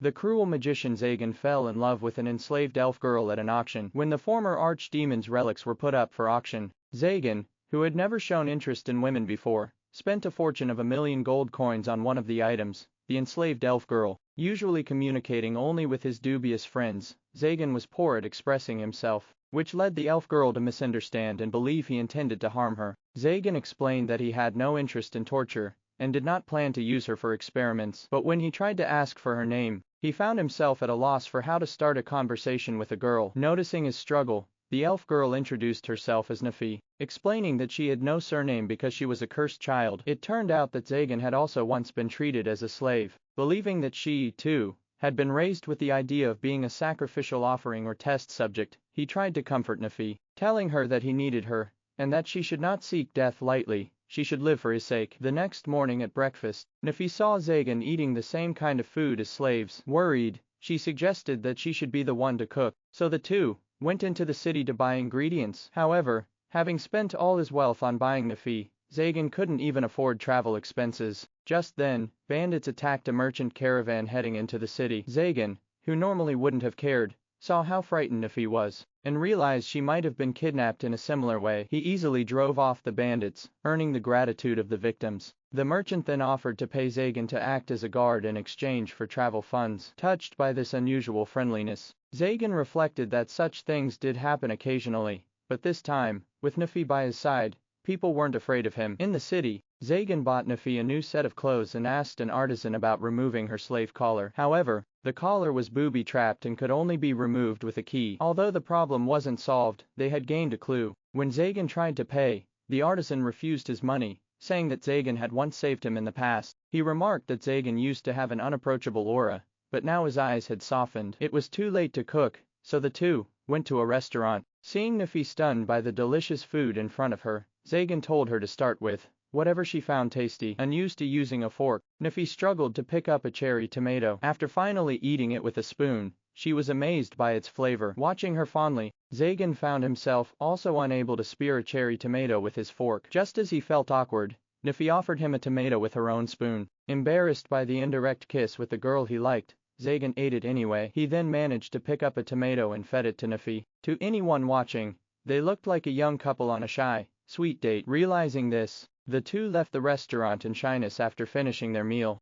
The cruel magician Zagan fell in love with an enslaved elf girl at an auction. When the former Archdemon's relics were put up for auction, Zagan, who had never shown interest in women before, spent a fortune of 1,000,000 gold coins on one of the items, the enslaved elf girl. Usually communicating only with his dubious friends, Zagan was poor at expressing himself, which led the elf girl to misunderstand and believe he intended to harm her. Zagan explained that he had no interest in torture, and did not plan to use her for experiments. But when he tried to ask for her name, he found himself at a loss for how to start a conversation with a girl. Noticing his struggle, the elf girl introduced herself as Nafi, explaining that she had no surname because she was a cursed child. It turned out that Zagan had also once been treated as a slave. Believing that she, too, had been raised with the idea of being a sacrificial offering or test subject, he tried to comfort Nafi, telling her that he needed her, and that she should not seek death lightly, she should live for his sake. The next morning at breakfast, Nafi saw Zagan eating the same kind of food as slaves. Worried, she suggested that she should be the one to cook, so the two went into the city to buy ingredients. However, having spent all his wealth on buying Nafi, Zagan couldn't even afford travel expenses. Just then, bandits attacked a merchant caravan heading into the city. Zagan, who normally wouldn't have cared, saw how frightened Nafi was, and realized she might have been kidnapped in a similar way. He easily drove off the bandits, earning the gratitude of the victims. The merchant then offered to pay Zagan to act as a guard in exchange for travel funds. Touched by this unusual friendliness, Zagan reflected that such things did happen occasionally, but this time, with Nafi by his side, people weren't afraid of him. In the city, Zagan bought Nafi a new set of clothes and asked an artisan about removing her slave collar. However, the collar was booby-trapped and could only be removed with a key. Although the problem wasn't solved, they had gained a clue. When Zagan tried to pay, the artisan refused his money, saying that Zagan had once saved him in the past. He remarked that Zagan used to have an unapproachable aura, but now his eyes had softened. It was too late to cook, so the two went to a restaurant. Seeing Nafi stunned by the delicious food in front of her, Zagan told her to start with whatever she found tasty. Unused to using a fork, Nafi struggled to pick up a cherry tomato. After finally eating it with a spoon, she was amazed by its flavor. Watching her fondly, Zagan found himself also unable to spear a cherry tomato with his fork. Just as he felt awkward, Nafi offered him a tomato with her own spoon. Embarrassed by the indirect kiss with the girl he liked, Zagan ate it anyway. He then managed to pick up a tomato and fed it to Nafi. To anyone watching, they looked like a young couple on a shy, sweet date. Realizing this, the two left the restaurant in shyness after finishing their meal.